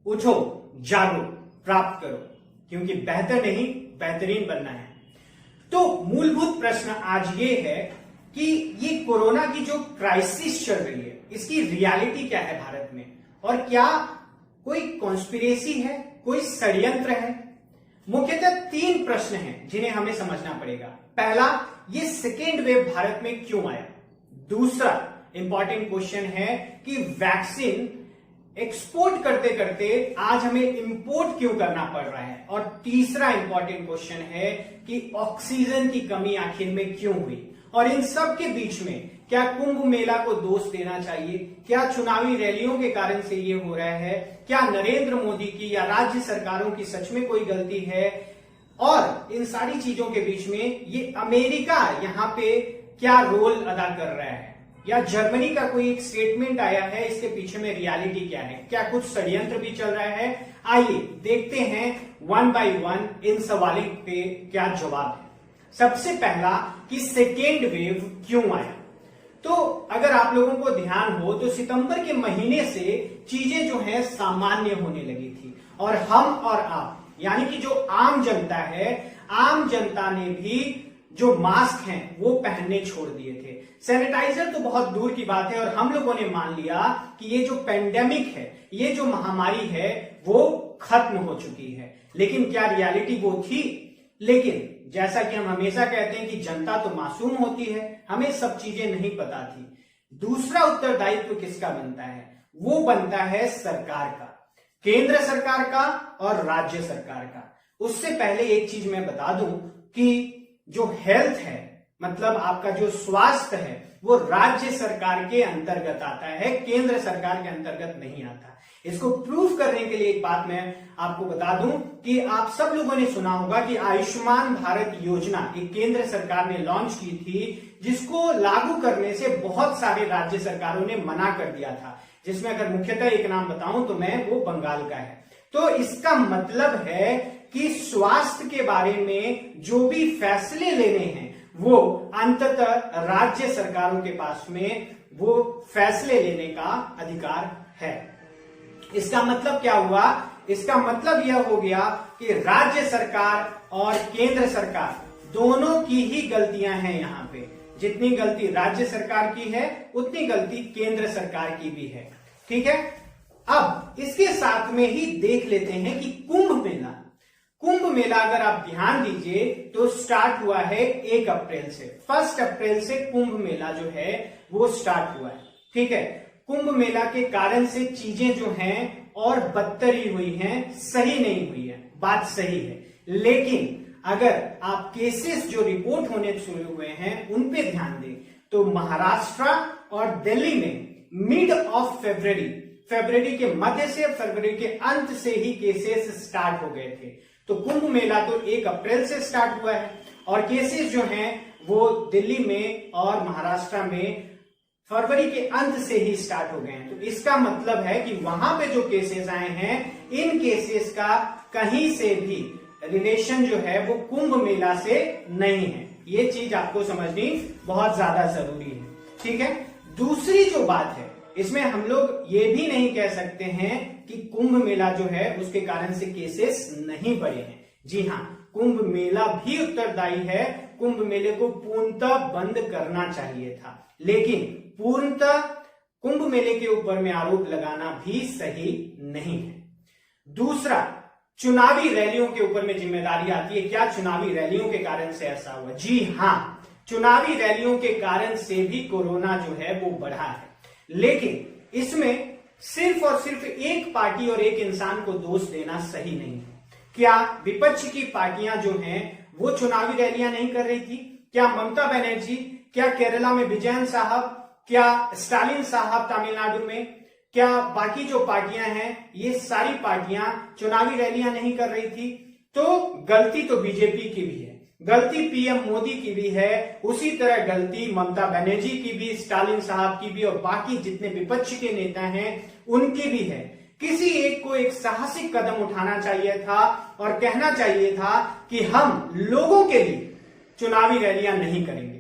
उठो, जागो, प्राप्त करो, क्योंकि बेहतर नहीं बेहतरीन बनना है। तो मूलभूत प्रश्न आज ये है कि ये कोरोना की जो क्राइसिस चल रही है, इसकी रियलिटी क्या है भारत में, और क्या कोई कॉन्स्पिरेसी है, कोई षड्यंत्र है। मुख्यतः 3 प्रश्न हैं जिन्हें हमें समझना पड़ेगा। पहला, ये सेकेंड वेव भारत में क्यों आया। दूसरा इंपॉर्टेंट क्वेश्चन है कि वैक्सीन एक्सपोर्ट करते करते आज हमें इंपोर्ट क्यों करना पड़ रहा है। और तीसरा इंपॉर्टेंट क्वेश्चन है कि ऑक्सीजन की कमी आखिर में क्यों हुई। और इन सब के बीच में क्या कुंभ मेला को दोष देना चाहिए, क्या चुनावी रैलियों के कारण से ये हो रहा है, क्या नरेंद्र मोदी की या राज्य सरकारों की सच में कोई गलती है, और इन सारी चीजों के बीच में ये अमेरिका यहां पे क्या रोल अदा कर रहा है, या जर्मनी का कोई एक स्टेटमेंट आया है, इसके पीछे में रियलिटी क्या है, क्या कुछ षड्यंत्र भी चल रहा है। आइए देखते हैं 1 by 1 इन सवालों पे क्या जवाब है। सबसे पहला कि सेकेंड वेव क्यों आया। तो अगर आप लोगों को ध्यान हो तो सितंबर के महीने से चीजें जो है सामान्य होने लगी थी, और हम और आप यानी कि जो आम जनता है, आम जनता ने भी जो मास्क हैं वो पहनने छोड़ दिए थे। सैनिटाइजर तो बहुत दूर की बात है, और हम लोगों ने मान लिया कि ये जो पेंडेमिक है, ये जो महामारी है वो खत्म हो चुकी है। लेकिन क्या रियलिटी वो थी? लेकिन जैसा कि हम हमेशा कहते हैं कि जनता तो मासूम होती है, हमें सब चीजें नहीं पता थी। दूसरा उत्तरदायित्व किसका बनता है? वो बनता है सरकार का, केंद्र सरकार का और राज्य सरकार का। उससे पहले एक चीज मैं बता दूं कि जो हेल्थ है, मतलब आपका जो स्वास्थ्य है, वो राज्य सरकार के अंतर्गत आता है, केंद्र सरकार के अंतर्गत नहीं आता। इसको प्रूफ करने के लिए एक बात मैं आपको बता दूं कि आप सब लोगों ने सुना होगा कि आयुष्मान भारत योजना एक केंद्र सरकार ने लॉन्च की थी, जिसको लागू करने से बहुत सारे राज्य सरकारों ने मना कर दिया था, जिसमें अगर मुख्यतः एक नाम बताऊं तो मैं वो बंगाल का है। तो इसका मतलब है कि स्वास्थ्य के बारे में जो भी फैसले लेने हैं वो अंततः राज्य सरकारों के पास में वो फैसले लेने का अधिकार है। इसका मतलब क्या हुआ? इसका मतलब यह हो गया कि राज्य सरकार और केंद्र सरकार दोनों की ही गलतियां हैं। यहां पे जितनी गलती राज्य सरकार की है उतनी गलती केंद्र सरकार की भी है। ठीक है, अब इसके साथ में ही देख लेते हैं कि कुंभ मेला अगर आप ध्यान दीजिए तो स्टार्ट हुआ है 1 अप्रैल से। 1 अप्रैल से कुंभ मेला जो है वो स्टार्ट हुआ है। ठीक है, कुंभ मेला के कारण से चीजें जो हैं और बदतर ही हुई हैं, सही नहीं हुई है, बात सही है। लेकिन अगर आप केसेस जो रिपोर्ट होने शुरू हुए हैं उन पे ध्यान दें तो महाराष्ट्र और दिल्ली में मिड ऑफ फरवरी के मध्य से फरवरी के अंत से ही केसेस स्टार्ट हो गए थे। तो कुंभ मेला तो 1 अप्रैल से स्टार्ट हुआ है, और केसेस जो हैं वो दिल्ली में और महाराष्ट्र में फरवरी के अंत से ही स्टार्ट हो गए हैं। तो इसका मतलब है कि वहां पे जो केसेस आए हैं, इन केसेस का कहीं से भी रिलेशन जो है वो कुंभ मेला से नहीं है। ये चीज आपको समझनी बहुत ज्यादा जरूरी है। ठीक है, दूसरी जो बात है, इसमें हम लोग ये भी नहीं कह सकते हैं कि कुंभ मेला जो है उसके कारण से केसेस नहीं बढ़े हैं। जी हाँ, कुंभ मेला भी उत्तरदायी है। कुंभ मेले को पूर्णतः बंद करना चाहिए था, लेकिन पूर्णतः कुंभ मेले के ऊपर में आरोप लगाना भी सही नहीं है। दूसरा, चुनावी रैलियों के ऊपर में जिम्मेदारी आती है। क्या चुनावी रैलियों के कारण से ऐसा हुआ? जी हाँ, चुनावी रैलियों के कारण से भी कोरोना जो है वो बढ़ा है। लेकिन इसमें सिर्फ और सिर्फ एक पार्टी और एक इंसान को दोष देना सही नहीं है। क्या विपक्ष की पार्टियां जो हैं वो चुनावी रैलियां नहीं कर रही थी? क्या ममता बनर्जी, क्या केरला में विजयन साहब, क्या स्टालिन साहब तमिलनाडु में, क्या बाकी जो पार्टियां हैं ये सारी पार्टियां चुनावी रैलियां नहीं कर रही थी? तो गलती तो बीजेपी की भी है, गलती पीएम मोदी की भी है, उसी तरह गलती ममता बनर्जी की भी, स्टालिन साहब की भी, और बाकी जितने विपक्ष के नेता हैं उनकी भी है। किसी एक को एक साहसिक कदम उठाना चाहिए था और कहना चाहिए था कि हम लोगों के लिए चुनावी रैलियां नहीं करेंगे।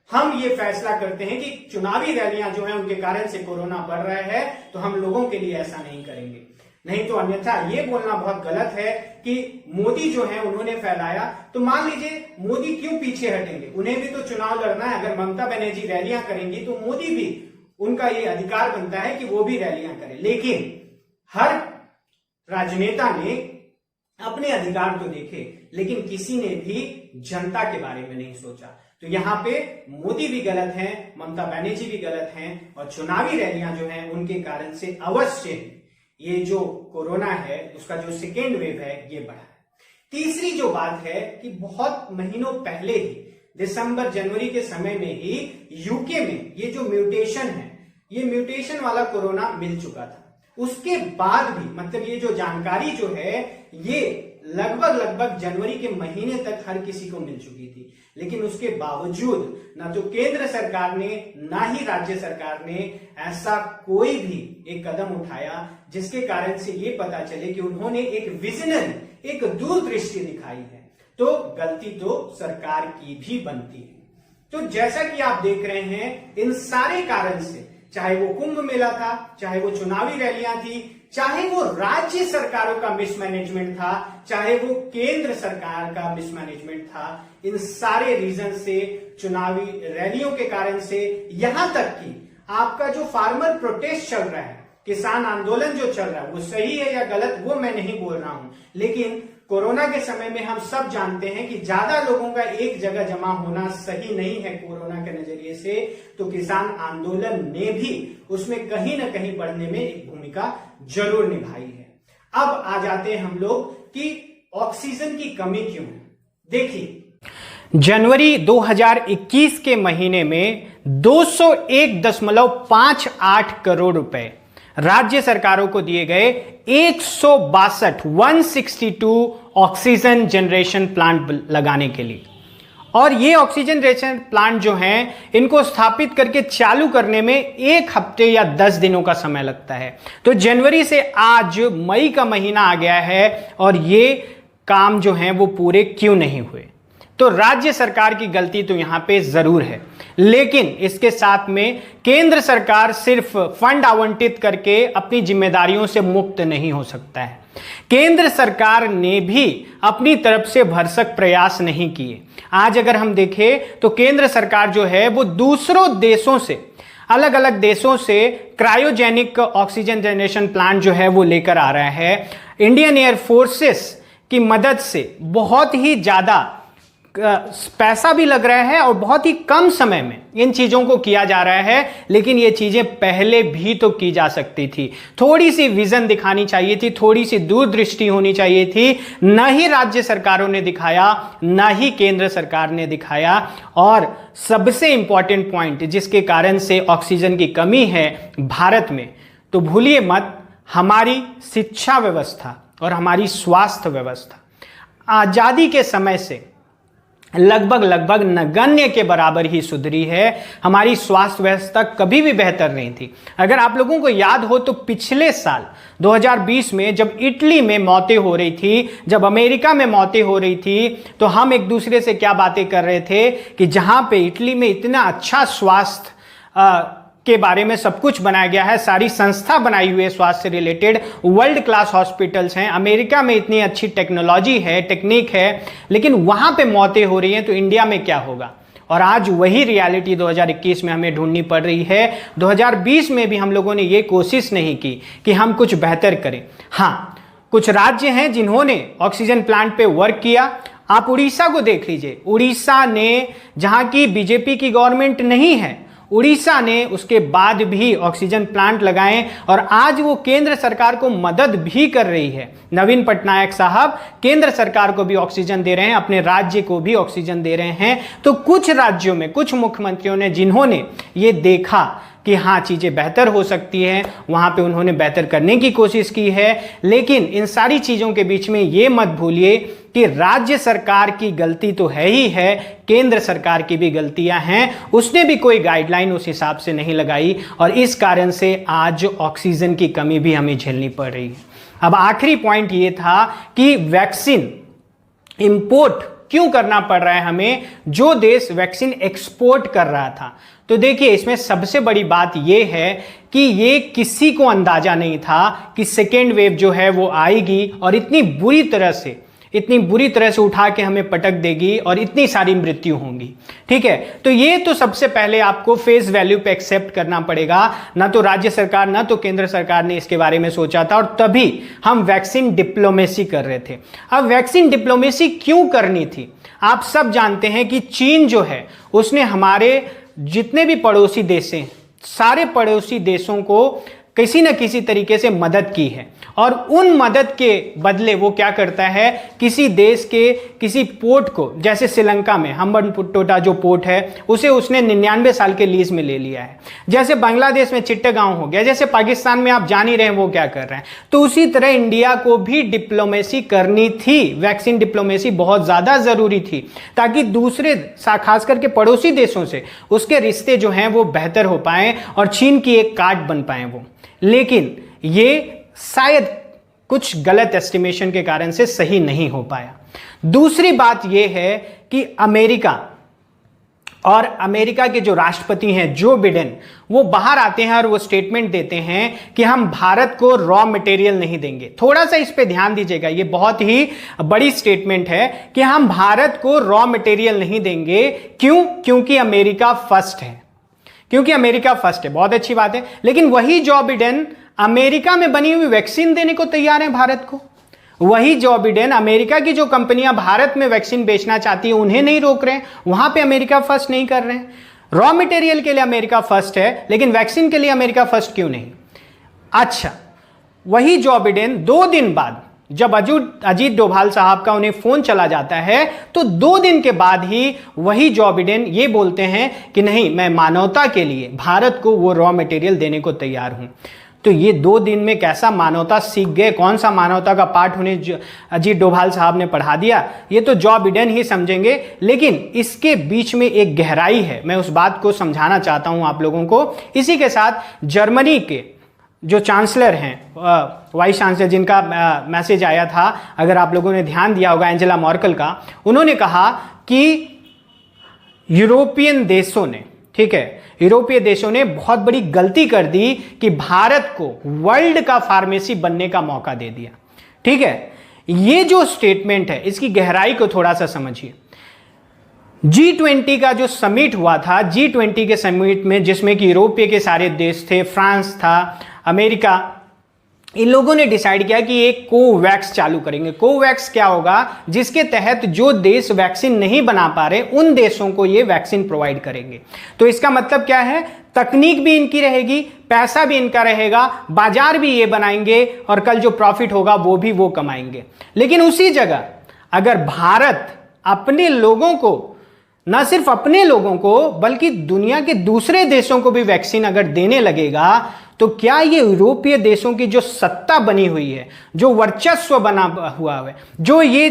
हम ये फैसला करते हैं कि चुनावी रैलियां जो है उनके कारण से कोरोना बढ़ रहा है, तो हम लोगों के लिए ऐसा नहीं करेंगे। नहीं तो अन्यथा ये बोलना बहुत गलत है कि मोदी जो है उन्होंने फैलाया, तो मान लीजिए मोदी क्यों पीछे हटेंगे, उन्हें भी तो चुनाव लड़ना है। अगर ममता बनर्जी रैलियां करेंगी तो मोदी भी, उनका ये अधिकार बनता है कि वो भी रैलियां करें। लेकिन हर राजनेता ने अपने अधिकार तो देखे, लेकिन किसी ने भी जनता के बारे में नहीं सोचा। तो यहां पे मोदी भी गलत हैं, ममता बनर्जी भी गलत हैं, और चुनावी रैलियां जो हैं उनके कारण से अवश्य ये जो कोरोना है उसका जो सेकेंड वेव है ये बढ़ा है। तीसरी जो बात है कि बहुत महीनों पहले ही, दिसंबर जनवरी के समय में ही यूके में ये जो म्यूटेशन है, ये म्यूटेशन वाला कोरोना मिल चुका था। उसके बाद भी मतलब ये जो जानकारी जो है ये लगभग जनवरी के महीने तक हर किसी को मिल चुकी थी, लेकिन उसके बावजूद ना तो केंद्र सरकार ने ना ही राज्य सरकार ने ऐसा कोई भी एक कदम उठाया जिसके कारण से ये पता चले कि उन्होंने एक विजनरी, एक दूरदृष्टि दिखाई है। तो गलती तो सरकार की भी बनती है। तो जैसा कि आप देख रहे हैं, इन सारे कारण से, चाहे वो कुंभ मेला था, चाहे वो चुनावी रैलियां थी, चाहे वो राज्य सरकारों का मिसमैनेजमेंट था, चाहे वो केंद्र सरकार का मिसमैनेजमेंट था, इन सारे रीजन से, चुनावी रैलियों के कारण से, यहां तक कि आपका जो फार्मर प्रोटेस्ट चल रहा है, किसान आंदोलन जो चल रहा है, वो सही है या गलत वो मैं नहीं बोल रहा हूं, लेकिन कोरोना के समय में हम सब जानते हैं कि ज्यादा लोगों का एक जगह जमा होना सही नहीं है कोरोना के नजरिए से। तो किसान आंदोलन ने भी उसमें कहीं ना कहीं बढ़ने में एक भूमिका जरूर निभाई है। अब आ जाते हैं हम लोग कि ऑक्सीजन की कमी क्यों है। देखिए, जनवरी 2021 के महीने में 201.58 करोड़ रुपए राज्य सरकारों को दिए गए 162 ऑक्सीजन जनरेशन प्लांट लगाने के लिए। और ये ऑक्सीजन जनरेशन प्लांट जो हैं, इनको स्थापित करके चालू करने में 1 हफ्ते या 10 दिनों का समय लगता है। तो जनवरी से आज मई का महीना आ गया है और ये काम जो है वो पूरे क्यों नहीं हुए। तो राज्य सरकार की गलती तो यहां पे जरूर है, लेकिन इसके साथ में केंद्र सरकार सिर्फ फंड आवंटित करके अपनी जिम्मेदारियों से मुक्त नहीं हो सकता है। केंद्र सरकार ने भी अपनी तरफ से भरसक प्रयास नहीं किए। आज अगर हम देखें तो केंद्र सरकार जो है वो दूसरों देशों से, अलग अलग देशों से क्रायोजेनिक ऑक्सीजन जनरेशन प्लांट जो है वो लेकर आ रहा है। इंडियन एयर फोर्सेस की मदद से बहुत ही ज्यादा पैसा भी लग रहा है और बहुत ही कम समय में इन चीजों को किया जा रहा है, लेकिन ये चीजें पहले भी तो की जा सकती थी। थोड़ी सी विजन दिखानी चाहिए थी, थोड़ी सी दूरदृष्टि होनी चाहिए थी। न ही राज्य सरकारों ने दिखाया, न ही केंद्र सरकार ने दिखाया। और सबसे इंपॉर्टेंट पॉइंट जिसके कारण से ऑक्सीजन की कमी है भारत में, तो भूलिए मत, हमारी शिक्षा व्यवस्था और हमारी स्वास्थ्य व्यवस्था आजादी के समय से लगभग नगण्य के बराबर ही सुधरी है। हमारी स्वास्थ्य व्यवस्था कभी भी बेहतर नहीं थी। अगर आप लोगों को याद हो तो पिछले साल 2020 में जब इटली में मौतें हो रही थी, जब अमेरिका में मौतें हो रही थी, तो हम एक दूसरे से क्या बातें कर रहे थे कि जहां पे इटली में इतना अच्छा स्वास्थ्य के बारे में सब कुछ बनाया गया है, सारी संस्था बनाई हुई है स्वास्थ्य से रिलेटेड, वर्ल्ड क्लास हॉस्पिटल्स हैं, अमेरिका में इतनी अच्छी टेक्नोलॉजी है, टेक्निक है, लेकिन वहां पे मौतें हो रही हैं, तो इंडिया में क्या होगा। और आज वही रियलिटी 2021 में हमें ढूंढनी पड़ रही है। 2020 में भी हम लोगों ने ये कोशिश नहीं की कि हम कुछ बेहतर करें। हाँ, कुछ राज्य हैं जिन्होंने ऑक्सीजन प्लांट पे वर्क किया। आप उड़ीसा को देख लीजिए, उड़ीसा ने, जहां की बीजेपी की गवर्नमेंट नहीं है, उड़ीसा ने उसके बाद भी ऑक्सीजन प्लांट लगाए और आज वो केंद्र सरकार को मदद भी कर रही है। नवीन पटनायक साहब केंद्र सरकार को भी ऑक्सीजन दे रहे हैं, अपने राज्य को भी ऑक्सीजन दे रहे हैं। तो कुछ राज्यों में कुछ मुख्यमंत्रियों ने जिन्होंने ये देखा कि हाँ चीजें बेहतर हो सकती है, वहां पे उन्होंने बेहतर करने की कोशिश की है। लेकिन इन सारी चीजों के बीच में ये मत भूलिए कि राज्य सरकार की गलती तो है ही है, केंद्र सरकार की भी गलतियां हैं। उसने भी कोई गाइडलाइन उस हिसाब से नहीं लगाई और इस कारण से आज ऑक्सीजन की कमी भी हमें झेलनी पड़ रही है। अब आखिरी पॉइंट ये था कि वैक्सीन इंपोर्ट क्यों करना पड़ रहा है हमें, जो देश वैक्सीन एक्सपोर्ट कर रहा था। तो देखिए, इसमें सबसे बड़ी बात यह है कि ये किसी को अंदाजा नहीं था कि सेकेंड वेव जो है वो आएगी और इतनी बुरी तरह से उठा के हमें पटक देगी और इतनी सारी मृत्यु होंगी। ठीक है, तो ये तो सबसे पहले आपको फेस वैल्यू पे एक्सेप्ट करना पड़ेगा। ना तो राज्य सरकार ना तो केंद्र सरकार ने इसके बारे में सोचा था, और तभी हम वैक्सीन डिप्लोमेसी कर रहे थे। अब वैक्सीन डिप्लोमेसी क्यों करनी थी? आप सब जानते हैं कि चीन जो है उसने हमारे जितने भी पड़ोसी देश हैं, सारे पड़ोसी देशों को किसी न किसी तरीके से मदद की है, और उन मदद के बदले वो क्या करता है, किसी देश के किसी पोर्ट को, जैसे श्रीलंका में हम्बनटोटा जो पोर्ट है उसे उसने 99 साल के लीज में ले लिया है। जैसे बांग्लादेश में चिट्टागांव हो गया, जैसे पाकिस्तान में आप जान ही रहे हैं वो क्या कर रहे हैं। तो उसी तरह इंडिया को भी डिप्लोमेसी करनी थी, वैक्सीन डिप्लोमेसी बहुत ज्यादा जरूरी थी, ताकि दूसरे खास करके पड़ोसी देशों से उसके रिश्ते जो हैं वो बेहतर हो पाए और चीन की एक कार्ड बन पाए वो। लेकिन ये शायद कुछ गलत एस्टिमेशन के कारण से सही नहीं हो पाया। दूसरी बात यह है कि अमेरिका के जो राष्ट्रपति हैं जो बिडेन, वो बाहर आते हैं और वो स्टेटमेंट देते हैं कि हम भारत को रॉ मटेरियल नहीं देंगे। थोड़ा सा इस पे ध्यान दीजिएगा, ये बहुत ही बड़ी स्टेटमेंट है कि हम भारत को रॉ मटेरियल नहीं देंगे। क्यों? क्योंकि अमेरिका फर्स्ट है, बहुत अच्छी बात है। लेकिन वही जो बिडेन अमेरिका में बनी हुई वैक्सीन देने को तैयार है भारत को। वही जो बिडेन अमेरिका की जो कंपनियां भारत में वैक्सीन बेचना चाहती है उन्हें नहीं रोक रहे हैं, वहां पे अमेरिका फर्स्ट नहीं कर रहे हैं। रॉ मटेरियल के लिए अमेरिका फर्स्ट है, लेकिन वैक्सीन के लिए अमेरिका फर्स्ट क्यों नहीं? अच्छा, वही जो बिडेन 2 दिन बाद, जब अजीत डोभाल साहब का उन्हें फोन चला जाता है, तो 2 दिन के बाद ही वही जो बिडेन ये बोलते हैं कि नहीं, मैं मानवता के लिए भारत को वो रॉ मटेरियल देने को तैयार हूं। तो ये 2 दिन में कैसा मानवता सीख गए, कौन सा मानवता का पाठ उन्हें अजीत डोभाल साहब ने पढ़ा दिया, ये तो जो बिडेन ही समझेंगे। लेकिन इसके बीच में एक गहराई है, मैं उस बात को समझाना चाहता हूं आप लोगों को। इसी के साथ जर्मनी के जो चांसलर हैं, वाइस चांसलर, जिनका मैसेज आया था, अगर आप लोगों ने ध्यान दिया होगा, एंजेला मर्केल का, उन्होंने कहा कि यूरोपियन देशों ने बहुत बड़ी गलती कर दी कि भारत को वर्ल्ड का फार्मेसी बनने का मौका दे दिया। ठीक है, ये जो स्टेटमेंट है इसकी गहराई को थोड़ा सा समझिए। G20 का जो समिट हुआ था, G20 के समिट में जिसमें कि यूरोपीय के सारे देश थे, फ्रांस था, अमेरिका, इन लोगों ने डिसाइड किया कि एक कोवैक्स चालू करेंगे। कोवैक्स क्या होगा? जिसके तहत जो देश वैक्सीन नहीं बना पा रहे उन देशों को ये वैक्सीन प्रोवाइड करेंगे। तो इसका मतलब क्या है? तकनीक भी इनकी रहेगी, पैसा भी इनका रहेगा, बाजार भी ये बनाएंगे, और कल जो प्रॉफिट होगा वो कमाएंगे। लेकिन उसी जगह अगर भारत अपने लोगों को, ना सिर्फ अपने लोगों को बल्कि दुनिया के दूसरे देशों को भी वैक्सीन अगर देने लगेगा, तो क्या ये यूरोपीय देशों की जो सत्ता बनी हुई है, जो वर्चस्व बना हुआ है, जो ये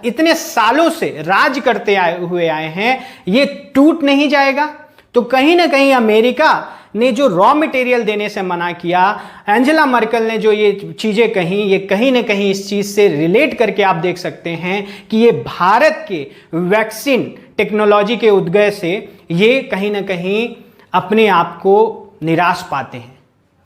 इतने सालों से राज करते आए हैं, ये टूट नहीं जाएगा? तो कहीं ना कहीं अमेरिका ने जो रॉ मटेरियल देने से मना किया, एंजेला मर्केल ने जो ये चीजें कही, ये कहीं ना कहीं इस चीज से रिलेट करके आप देख सकते हैं कि ये भारत के वैक्सीन टेक्नोलॉजी के उदय से ये कहीं ना कहीं अपने आप को निराश पाते हैं,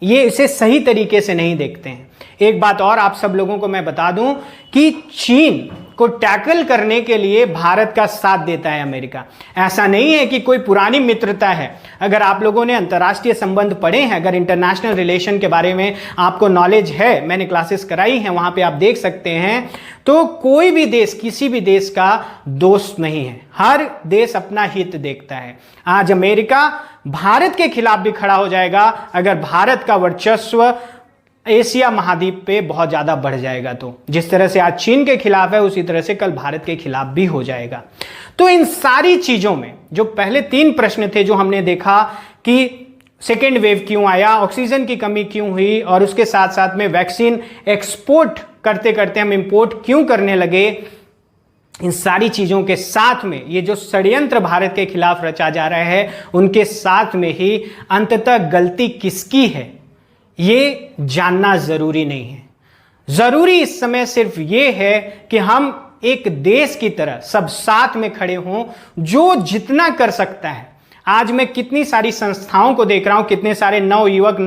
ये इसे सही तरीके से नहीं देखते हैं। एक बात और आप सब लोगों को मैं बता दूं कि चीन को टैकल करने के लिए भारत का साथ देता है अमेरिका। ऐसा नहीं है कि कोई पुरानी मित्रता है। अगर आप लोगों ने अंतर्राष्ट्रीय संबंध पढ़े हैं, अगर इंटरनेशनल रिलेशन के बारे में आपको नॉलेज है, मैंने क्लासेस कराई हैं, वहां पे आप देख सकते हैं, तो कोई भी देश किसी भी देश का दोस्त नहीं है, हर देश अपना हित देखता है। आज अमेरिका भारत के खिलाफ भी खड़ा हो जाएगा अगर भारत का वर्चस्व एशिया महाद्वीप पे बहुत ज्यादा बढ़ जाएगा। तो जिस तरह से आज चीन के खिलाफ है, उसी तरह से कल भारत के खिलाफ भी हो जाएगा। तो इन सारी चीजों में जो पहले 3 प्रश्न थे जो हमने देखा कि सेकेंड वेव क्यों आया, ऑक्सीजन की कमी क्यों हुई, और उसके साथ साथ में वैक्सीन एक्सपोर्ट करते करते हम इंपोर्ट क्यों करने लगे, इन सारी चीजों के साथ में ये जो षड्यंत्र भारत के खिलाफ रचा जा रहा है, उनके साथ में ही अंततः गलती किसकी है ये जानना जरूरी नहीं है। जरूरी इस समय सिर्फ ये है कि हम एक देश की तरह सब साथ में खड़े हों, जो जितना कर सकता है। आज मैं कितनी सारी संस्थाओं को देख रहा हूं, कितने सारे नवयुवक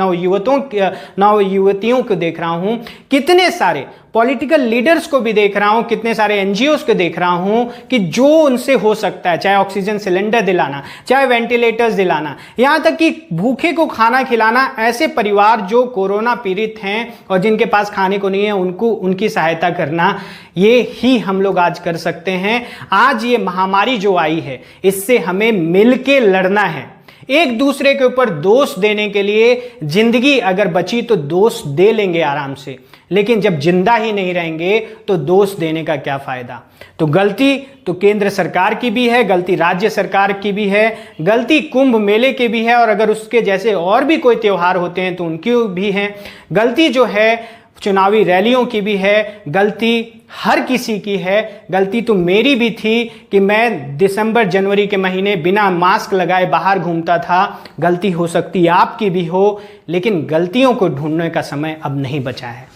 नवयुवतियों को देख रहा हूं, कितने सारे पॉलिटिकल लीडर्स को भी देख रहा हूं, कितने सारे एनजीओस को देख रहा हूं कि जो उनसे हो सकता है, चाहे ऑक्सीजन सिलेंडर दिलाना, चाहे वेंटिलेटर्स दिलाना, यहां तक कि भूखे को खाना खिलाना। ऐसे परिवार जो कोरोना पीड़ित हैं और जिनके पास खाने को नहीं है, उनकी सहायता करना, ये ही हम लोग आज कर सकते हैं। आज ये महामारी जो आई है, इससे हमें मिलके लड़ना है। एक दूसरे के ऊपर दोष देने के लिए, जिंदगी अगर बची तो दोष दे लेंगे आराम से, लेकिन जब जिंदा ही नहीं रहेंगे तो दोष देने का क्या फायदा। तो गलती तो केंद्र सरकार की भी है, गलती राज्य सरकार की भी है, गलती कुंभ मेले की भी है, और अगर उसके जैसे और भी कोई त्योहार होते हैं तो उनकी भी है। गलती जो है चुनावी रैलियों की भी है, गलती हर किसी की है। गलती तो मेरी भी थी कि मैं दिसंबर जनवरी के महीने बिना मास्क लगाए बाहर घूमता था। गलती हो सकती है आपकी भी हो, लेकिन गलतियों को ढूंढने का समय अब नहीं बचा है।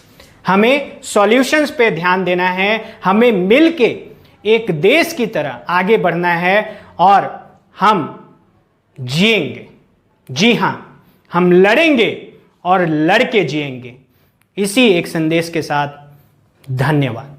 हमें सॉल्यूशंस पे ध्यान देना है, हमें मिलके एक देश की तरह आगे बढ़ना है और हम जिएंगे। जी हां, हम लड़ेंगे और लड़के जिएंगे। इसी एक संदेश के साथ धन्यवाद।